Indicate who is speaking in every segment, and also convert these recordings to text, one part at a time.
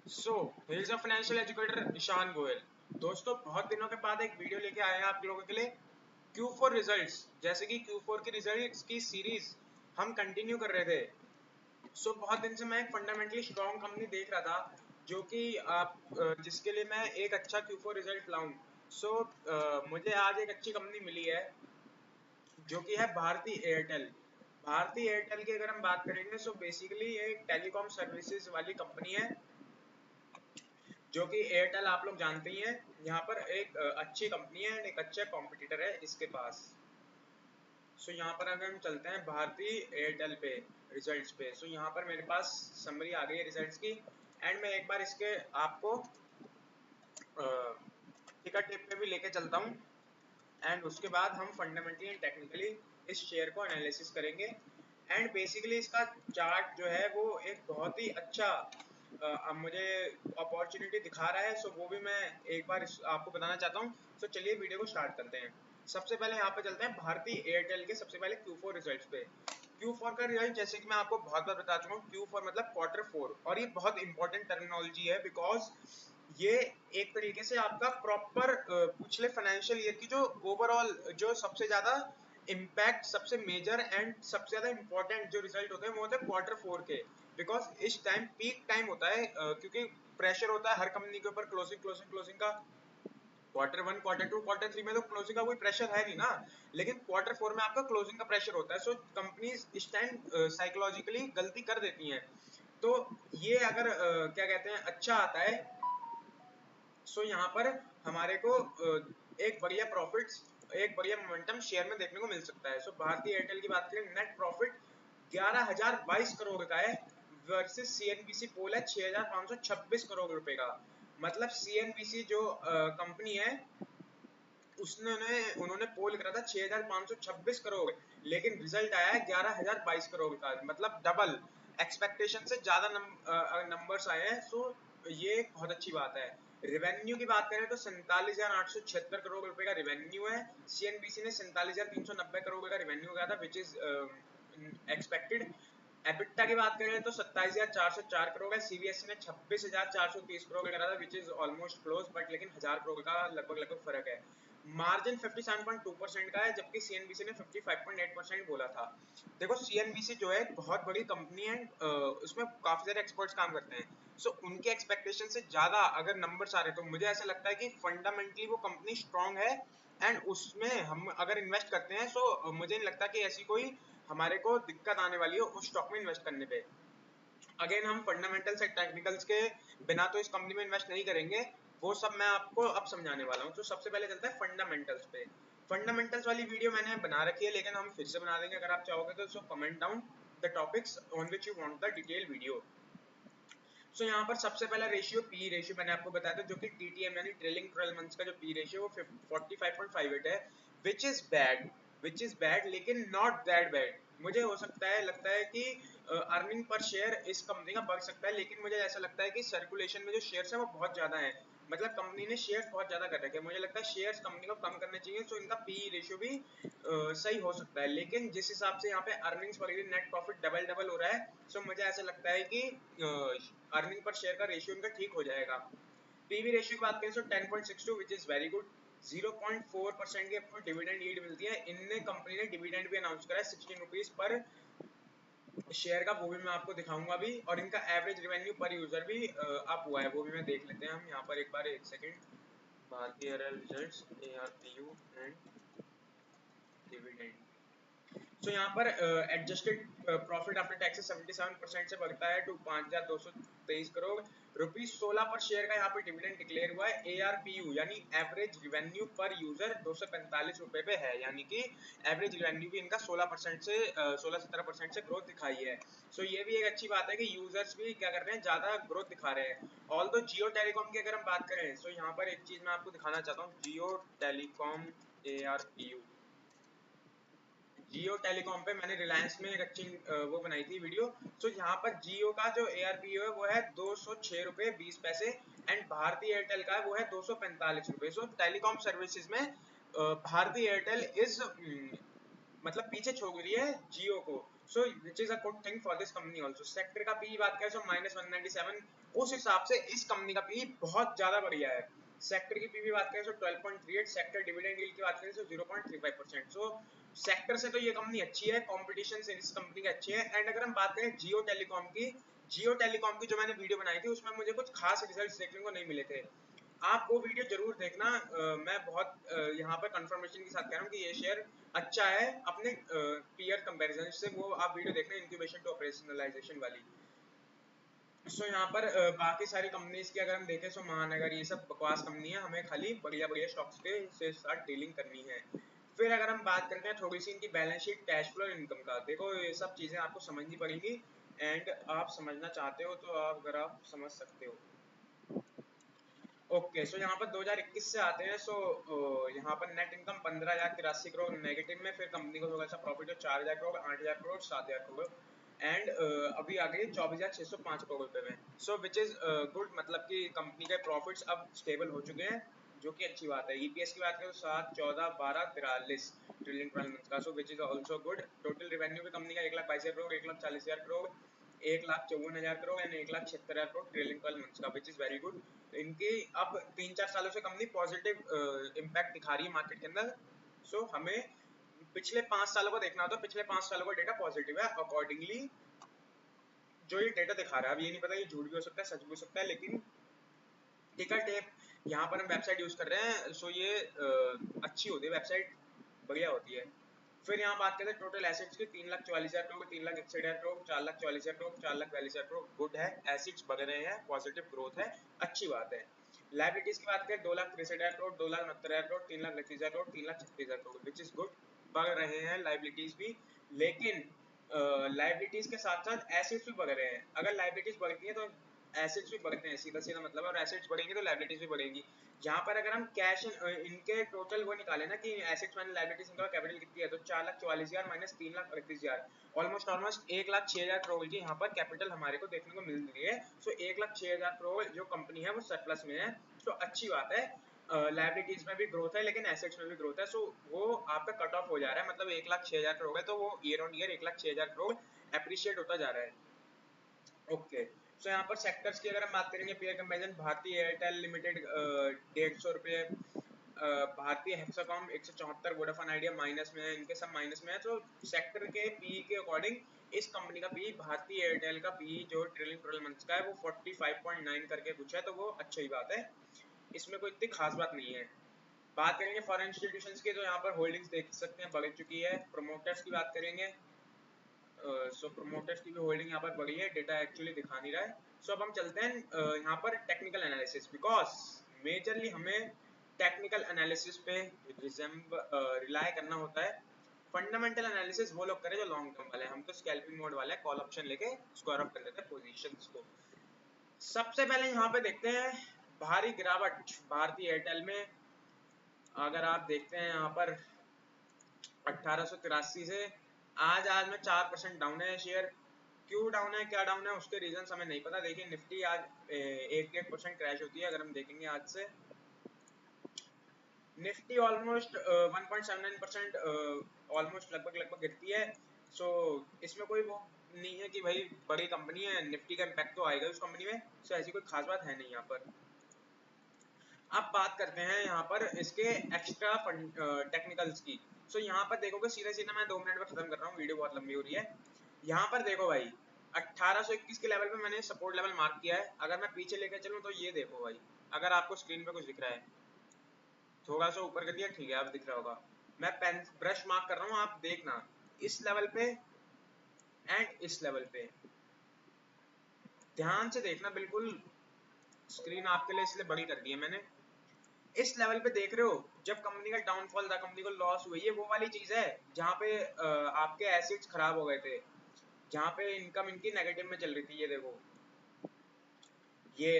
Speaker 1: So he's a financial educator Ishan Goyal. दोस्तों बहुत दिनों के बाद एक वीडियो लेके आए हैं आप लोगों के लिए Q4 रिजल्ट्स। जैसे कि Q4 की रिजल्ट्स की सीरीज हम कंटिन्यू कर रहे थे। बहुत दिन से मैं एक फंडामेंटली स्ट्रॉन्ग कंपनी देख रहा था जो कि जिसके लिए मैं एक अच्छा Q4 रिजल्ट लाऊं। मुझे आज एक अच्छी कंपनी मिली है जो कि है भारती एयरटेल। भारती एयरटेल की अगर हम बात करेंगे बेसिकली ये एक टेलीकॉम सर्विसेज वाली कंपनी है जो कि एयरटेल आप लोग जानते ही हैं। यहाँ पर एक अच्छी कंपनी है, एक अच्छा कॉम्पिटिटर है इसके पास। यहाँ पर अगर हम चलते हैं भारती एयरटेल पे रिजल्ट्स पे, यहाँ पर मेरे पास समरी आ गई है रिजल्ट्स की। एंड मैं एक बार इसके आपको टिकर टिप पे भी लेके चलता हूँ। एंड उसके बाद हम फंडामेंटली एंड टेक्निकली इस शेयर को एनालिसिस करेंगे। एंड बेसिकली इसका चार्ट जो है वो एक बहुत ही अच्छा मुझे अपॉर्चुनिटी दिखा रहा है। वो भी मैं एक बार आपको बताना चाहता हूँ। चलिए वीडियो को स्टार्ट करते हैं। सबसे पहले यहाँ पे चलते हैं भारती एयरटेल के सबसे पहले Q4 रिजल्ट्स पे। Q4 का रिजल्ट जैसे कि मैं आपको बहुत बार बता चुका हूँ, Q4 मतलब Q4, और ये बहुत इंपॉर्टेंट टर्मिनोलॉजी है बिकॉज ये एक तरीके से आपका प्रॉपर पिछले फाइनेंशियल ईयर की जो ओवरऑल जो सबसे ज्यादा इम्पैक्ट, सबसे मेजर एंड सबसे ज्यादा इंपॉर्टेंट जो रिजल्ट होते हैं वो होते हैं Q4 के। बिकॉज इस टाइम पीक टाइम होता है, क्योंकि प्रेशर होता है हर कंपनी के ऊपर क्लोजिंग का। Q1, Q2, Q3 में तो क्लोजिंग का कोई प्रेशर है नहीं ना, लेकिन Q4 में आपका क्लोजिंग का प्रेशर होता है। कंपनीज इस टाइम साइकोलॉजिकली गलती कर देती हैं। तो ये अगर क्या कहते हैं अच्छा आता है, यहाँ पर हमारे को एक बढ़िया प्रॉफिट्स, एक बढ़िया मोमेंटम शेयर में देखने को मिल सकता है। भारतीय एयरटेल की बात करें, नेट प्रॉफिट 11,022 करोड़ का है वर्सेस सीएनबीसी पोल है 6,526 करोड़ रुपए का। मतलब सीएनबीसी जो कंपनी है उन्होंने पोल करा था 6,526 करोड़, लेकिन रिजल्ट आया है 11,022 करोड़ का, मतलब डबल एक्सपेक्टेशन से ज्यादा नंबर्स आए हैं। ये एक बहुत अच्छी बात है। रेवेन्यू की बात करें तो 47,876 करोड़ रुपए का रेवेन्यू है। सीएनबीसी ने 47,390 करोड़ का रेवेन्यू कहा था, विच इज एक्सपेक्टेड। एबिटा की बात करें तो 27,404 करोड़ है। सीबीएसई ने 26,430 करोड़ का करा था, which is almost close, but लेकिन 1000 करोड़ का लगभग फर्क है। मार्जिन 57.2% का है, जबकि सीएनबीसी ने 55.8% बोला था। देखो सीएनबीसी जो है बहुत बड़ी कंपनी है, उसमें काफी सारे एक्सपर्ट्स काम करते हैं। उनके एक्सपेक्टेशन से ज्यादा अगर नंबर्स आ रहे तो मुझे ऐसा लगता है कि फंडामेंटली वो कंपनी स्ट्रांग है। एंड उसमें हम अगर इन्वेस्ट करते हैं मुझे नहीं लगता कि ऐसी कोई हमारे को दिक्कत आने वाली हो उस स्टॉक में इन्वेस्ट करने पे। अगेन हम फंडामेंटल्स एंड टेक्निकल्स के बिना तो इस कंपनी में इन्वेस्ट नहीं करेंगे, वो सब मैं आपको अब समझाने वाला हूँ। सबसे पहले चलता है फंडामेंटल्स पे। फंडामेंटल्स वाली वीडियो मैंने बना रखी है, लेकिन हम फिर से बना देंगे अगर आप चाहोगे तो। Comment down the topics on which you want the detail video. यहाँ पर सबसे पहला रेशियो पी रेशियो मैंने आपको बताया था, जो कि टीटीएम यानी ट्रेलिंग 12 मंथ्स का जो पी रेशियो वो 45.58 है, विच इज बैड, लेकिन नॉट दैट बैड। मुझे हो सकता है लगता है कि अर्निंग पर शेयर इस कंपनी का बढ़ सकता है, लेकिन मुझे ऐसा लगता है कि सर्कुलेशन में जो शेयर्स है वो बहुत ज्यादा है। मतलब कंपनी ने शेयर्स बहुत ज्यादा कर रखे हैं, मुझे लगता है शेयर्स कंपनी को कम करने चाहिए। इनका पी रेशियो भी सही हो सकता है, लेकिन जिस हिसाब से यहाँ पे अर्निंग्स वगैरह नेट प्रॉफिट डबल डबल हो रहा है, मुझे ऐसा लगता है कि अर्निंग पर शेयर का रेशियो इनका ठीक हो जाएगा। पीवी रेशियो की बात करें 10.62, विच इज वेरी गुड। 0.4% की आपको डिविडेंड यील्ड मिलती है। इनने कंपनी ने डिविडेंड भी अनाउंस करा है 16 रुपीज पर शेयर का, वो भी मैं आपको दिखाऊंगा भी। और इनका एवरेज रेवेन्यू पर यूजर भी अप हुआ है, वो भी मैं देख लेते हैं हम यहाँ पर एक बार, एक सेकंड। भारतीय Airtel results, ARPU and dividend. यहाँ पर एडजस्टेड प्रॉफिट आफ्टर टैक्सेस 77% से बढ़ता है टू 5,223 करोड़ रुपीज। 16 पर शेयर का यहाँ पे डिविडेंड डिक्लेयर हुआ है। ARPU यानी एवरेज रिवेन्यू पर यूजर 245 रुपए पे है, यानी कि एवरेज रिवेन्यू भी इनका 16% से 16-17% से ग्रोथ दिखाई है। ये भी एक अच्छी बात है कि यूजर्स भी क्या कर रहे हैं, ज्यादा ग्रोथ दिखा रहे हैं। ऑल्दो जियो टेलीकॉम की अगर हम बात करें यहाँ पर एक चीज मैं आपको दिखाना चाहता हूँ, जियो टेलीकॉम ARPU। जियो टेलीकॉम पे मैंने रिलायंस में एक अच्छी वो बनाई थी वीडियो। यहाँ पर जियो का जो ARPU है वो है 206 रुपए 20 पैसे, एंड भारतीय एयरटेल का वो है 245 रुपए। टेलीकॉम सर्विसेज में भारतीय एयरटेल इज मतलब पीछे छोड़ रही है जियो को। So which is a good thing for this company also. Sector का पी बात करें तो -197, उस हिसाब से इस कंपनी का पी बहुत ज्यादा बढ़िया है। सेक्टर की पीवी बात करें तो 12.38, सेक्टर डिविडेंड यील्ड की बात करें तो 0.35%। सो सेक्टर से तो ये कंपनी अच्छी है, कंपटीशन से इस कंपनी की अच्छी है। एंड अगर हम बात करें जियो टेलीकॉम की, जियो टेलीकॉम की जो मैंने वीडियो बनाई थी उसमें मुझे कुछ खास रिजल्ट्स देखने को नहीं मिले थे। आप वो वीडियो जरूर देखना। मैं बहुत यहाँ पर कंफर्मेशन के साथ कह रहा हूँ कि ये शेयर अच्छा है अपने पीयर कंपैरिजन से। वो आप वीडियो देखना इंक्यूबेशन टू ऑपरेशनलाइजेशन वाली। सो यहाँ पर बाकी सारी कंपनीज की अगर हम देखें तो महानगर ये सब बकवास कंपनी है, हमें खाली बढ़िया बढ़िया स्टॉक्स के से साथ डीलिंग करनी है। फिर अगर हम बात करते हैं थोड़ी सी इनकी balance sheet, cash flow, income का, देखो ये सब चीजें आपको समझनी पड़ेंगी। एंड आप समझना चाहते हो तो अगर आप समझ सकते हो। ओके, सो यहाँ पर 2021 से आते हैं। सो यहाँ पर नेट इनकम 15,083 करोड़ नेगेटिव में, फिर कंपनी को थोड़ा सा प्रॉफिट है 4,000 करोड़, 8,000 करोड़, 7,000 करोड़। एंड अभी आ गई 24,605 करोड़ रुपए में। सो विच इज गुड, मतलब कि कंपनी के प्रॉफिट्स अब स्टेबल हो चुके हैं, जो कि अच्छी बात है। ईपीएस की बात करें तो 7, 14, 12, 43 ट्रिलियन 12 मंथ का। So which is also good. Total revenue भी कंपनी का 1,22,000 crore, 1,40,000 crore, 1,54,000 crore and 1,76,000 crore trillion 12 months का, विच इज वेरी गुड। इनकी अब 3-4 सालों से कंपनी पॉजिटिव इम्पैक्ट दिखा रही है मार्केट के अंदर। सो हमें पिछले 5 सालों को देखना हो तो पिछले 5 सालों का डेटा पॉजिटिव है। अकॉर्डिंगली जो ये डेटा दिखा रहा है, अब ये नहीं पता ये झूठ भी हो सकता है, सच भी हो सकता है, लेकिन टिकर टेप यहाँ पर हम वेबसाइट यूज कर रहे हैं। सो ये अच्छी होती है वेबसाइट, बढ़िया होती है। फिर यहाँ बात करते हैं टोटल एसेट्स की, 3,44,000 करोड़, 3,61,000 करोड़, 4,44,000 करोड़, 4,42,000 करोड़। गुड है, एसेट्स बढ़ रहे हैं, पॉजिटिव ग्रोथ है, अच्छी बात है। लाइबिलिटीज की बात करें 2,63,000 crore, 2,69,000 crore, 3,38,000 crore, 3,36,000 crore, which is good. बढ़ रहे हैं लाइबिलिटीज भी, लेकिन लाइबिलिटीज के साथ साथ एसेट्स भी बढ़ रहे हैं। अगर लाइबिलिटीज बढ़ती है तो एसेट्स भी बढ़ते हैं, सीधा सीधा मतलब, और एसेट्स बढ़ेंगे तो लाइबिलिटीज भी बढ़ेंगी। जहां पर अगर हम कैश इनके टोटल वो निकाले ना कि एसेट्स माइनस लायबिलिटीज, इनका कैपिटल कितनी है, तो 4,44,000 माइनस 3,38,000, ऑलमोस्ट 1,06,000 करोड़ की यहाँ पर कैपिटल हमारे को देखने को मिल रही है। सो 1,06,000 करोड़ जो कंपनी है वो सरप्लस में है। सो अच्छी बात है। लायबिलिटीज में भी ग्रोथ है लेकिन एसेट्स में भी ग्रोथ है। सो वो आपका कट ऑफ हो जा रहा है, मतलब 1,06,000 करोड़ है तो वो year on year 1,06,000 crore appreciate होता जा रहा है। ओके, सो यहाँ पर सेक्टर्स की अगर हम बात करेंगे पीयर कंपैरिजन, भारतीय एयरटेल लिमिटेड 150 रुपये, भारतीय हेक्साकॉम 174, वोडाफोन आइडिया माइनस में है, इनके सब माइनस में है। तो सेक्टर के पी के अकॉर्डिंग इस कंपनी का पी, भारतीय एयरटेल का पी जो ट्रिलियन 12 मंथ्स का है वो 45.9 करके कुछ है, तो वो अच्छी बात है, इसमें कोई इतनी खास बात नहीं है। बात करेंगे फॉरेन इंस्टीट्यूशंस की, तो यहाँ पर होल्डिंग्स देख सकते हैं बढ़ चुकी है। प्रोमोटर्स की बात करेंगे, सो प्रोमोटर्स की भी होल्डिंग यहाँ पर बढ़ी है, डेटा एक्चुअली दिखा नहीं रहा है। सो अब हम चलते हैं यहाँ पर टेक्निकल एनालिसिस, बिकॉज मेजरली हमें टेक्निकल एनालिसिस पे रिलाई करना होता है। फंडामेंटल एनालिसिस वो लोग करें जो लॉन्ग टर्म वाले हैं, हम तो स्कैल्पिंग मोड वाले हैं, कॉल ऑप्शन लेके स्क्वायर ऑफ कर देते हैं पोजीशंस को। सबसे पहले यहाँ पे देखते हैं भारी गिरावट भारतीय एयरटेल में। अगर आप देखते हैं यहाँ पर 1883 से आज में 4% डाउन है शेयर। क्यों डाउन है, क्या डाउन है, उसके रीजन हमें नहीं पता। देखिए निफ्टी आज 1% क्रैश होती है। अगर हम देखेंगे आज से निफ्टी ऑलमोस्ट 1.79% ऑलमोस्ट लगभग गिरती है। सो इसमें कोई वो नहीं है कि भाई बड़ी कंपनी है, निफ्टी का इम्पैक्ट तो आएगा उस कंपनी में। सो ऐसी कोई खास बात है नहीं यहाँ पर। अब बात करते हैं यहाँ पर इसके एक्स्ट्रा टेक्निकल्स की। सो यहाँ पर देखोगे सीधा सीधा, मैं 2 मिनट में खत्म कर रहा हूँ, वीडियो बहुत लंबी हो रही है। यहाँ पर देखो भाई 1821 के लेवल पे मैंने सपोर्ट लेवल मार्क किया है। अगर मैं पीछे लेकर चलूँ तो ये देखो भाई, अगर आपको स्क्रीन पे कुछ दिख रहा है, थोड़ा सा ऊपर कर दिया, ठीक है, अब दिख रहा होगा। मैं पेन ब्रश मार्क कर रहा हूँ, आप देखना इस लेवल पे एंड इस लेवल पे, ध्यान से देखना बिल्कुल। स्क्रीन आपके लिए इसलिए बड़ी कर दी है मैंने। इस लेवल पे देख रहे हो, जब कंपनी का डाउनफॉल था, कंपनी को लॉस हुई, ये वो वाली चीज है जहाँ पे आपके एसेट्स खराब हो गए थे, जहाँ पे इनकम इनकी नेगेटिव में चल रही थी। ये देखो, ये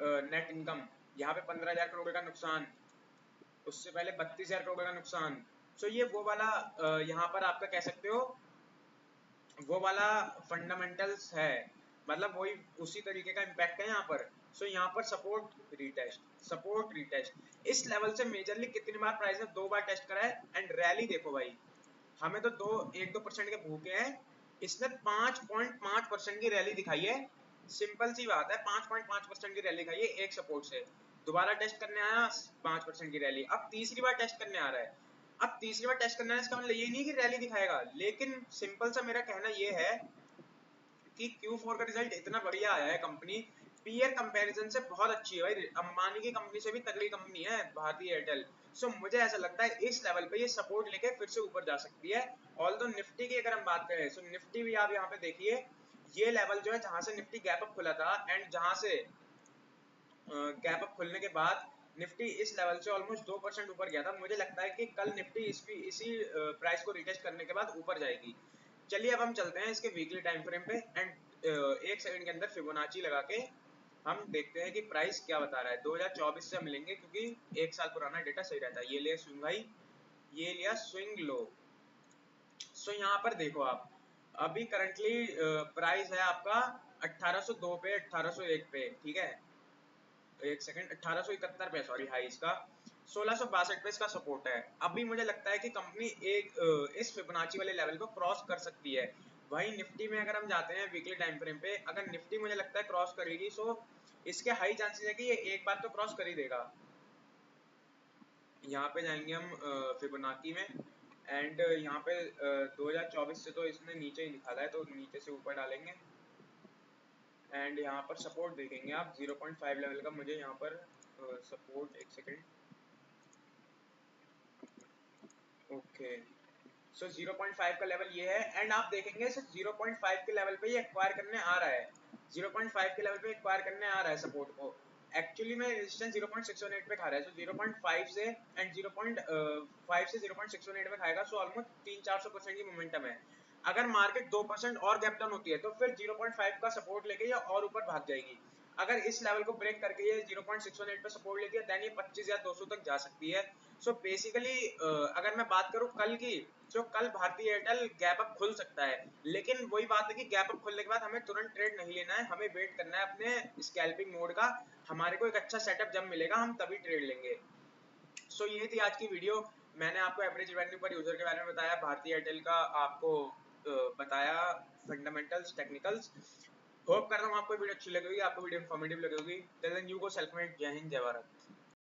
Speaker 1: नेट इनकम यहाँ पे 15,000 करोड़ का नुकसान, उससे पहले 32,000 करोड़ का नुकसान। सो ये वो वाला यहाँ पर आपका कह सकते हो वो वाला फंडामेंटल्स है, मतलब वही उसी तरीके का इम्पैक्ट है यहाँ पर। सो यहाँ पर सपोर्ट रीटेस्ट इस लेवल से मेजरली कितनी बार प्राइस ने 2 बार टेस्ट करा है। एंड रैली देखो भाई, हमें तो 1-2% के भूखे हैं, इसने 5.5% की रैली दिखाई है, सिंपल सी बात है, 5.5% की रैली दिखाई है एक सपोर्ट से। दोबारा टेस्ट करने आया 5% की रैली, अब तीसरी बार टेस्ट करने आ रहा है। अब तीसरी बार टेस्ट करना है इसका मतलब ये नहीं कि रैली दिखाएगा, लेकिन सिंपल सा मेरा कहना ये है कि Q4 का रिजल्ट इतना बढ़िया आया है, कंपनी पीयर कंपैरिजन से बहुत अच्छी है भाई, अंबानी की कंपनी से भी तगड़ी कंपनी है भारतीय एयरटेल। सो मुझे ऐसा लगता है इस लेवल पे ये सपोर्ट लेके फिर से ऊपर जा सकती है। ऑल्दो निफ्टी की अगर हम बात करें, सो निफ्टी भी आप यहाँ पे देखिए, ये लेवल जो है जहां से निफ्टी गैप अप खुला था एंड जहां से गैप अप खुलने के बाद निफ्टी इस लेवल से ऑलमोस्ट 2% ऊपर गया था। मुझे लगता है कि कल निफ्टी इसी प्राइस को रिटेस्ट करने के बाद ऊपर जाएगी। चलिए अब हम चलते हैं इसके वीकली टाइम फ्रेम पे एंड एक सेकंड के अंदर फिबोनाची लगा के हम देखते हैं कि प्राइस क्या बता रहा है। 2024 से हम लेंगे क्योंकि एक साल पुराना डेटा सही रहता है। ये लिया स्विंग हाई, ये लिया स्विंग लो। सो यहाँ पर देखो आप, अभी करंटली प्राइस है आपका 1802 पे, 1801 पे, ठीक है, एक सेकंड, 1871 पे सॉरी, हाई इसका 1662 पे इसका सपोर्ट है। अभी मुझे लगता है कि कंपनी इस फिबोनाची वाले लेवल को क्रॉस कर सकती है। वहीं निफ्टी में अगर हम जाते हैं वीकली टाइम फ्रेम पे, अगर निफ्टी मुझे लगता है क्रॉस करेगी, सो इसके हाई चांसेस है कि ये एक बार तो क्रॉस कर ही देगा। यहाँ पे जाएंगे हम फिबोनाची में एंड यहाँ पे 2024 से तो इसने नीचे ही निकाला है, तो नीचे से ऊपर डालेंगे एंड यहाँ पर सपोर्ट देखेंगे आप 0.5 लेवल का। मुझे यहाँ पर सपोर्ट, एक सेकेंड, ओके, सो 0.5 का लेवल ये है एंड आप देखेंगे सो 0.5 के लेवल पे ये एक्वायर करने आ रहा है, 0.5 के लेवल पे एक्वायर करने आ रहा है सपोर्ट को। एक्चुअली में रेजिस्टेंस 0.618 पे खा रहा है, सो 0.5 से एंड 0.5 से 0.618 पे खाएगा, सो ऑलमोस्ट 300-400% की मोमेंटम है। अगर मार्केट 2% और गैप डाउन होती है तो फिर 0.5 का सपोर्ट लेके ये और ऊपर भाग जाएगी। अगर इस लेवल को ब्रेक करके ये 0.618 पे सपोर्ट लेती है देन ये 25 या 200 तक जा सकती है। सो बेसिकली अगर मैं बात करूं कल की, जो कल भारतीय एयरटेल गैप अप खुल सकता है, लेकिन वही बात है कि गैप अप खुलने के बाद हमें तुरंत ट्रेड नहीं लेना है, हमें वेट करना है अपने स्कैल्पिंग मोड का। हमारे को एक अच्छा सेटअप जब मिलेगा हम तभी ट्रेड लेंगे। सो ये थी आज की वीडियो। मैंने आपको एवरेज रेवेन्यू पर यूजर के बारे में बताया, भारतीय एयरटेल का आपको बताया फंडामेंटल्स, टेक्निकल्स। होप करता हूँ आपको वीडियो अच्छी लगेगी, आपको वीडियो इन्फॉर्मेटिव लगेगी। Till then you go self made. जय हिंद, जय भारत।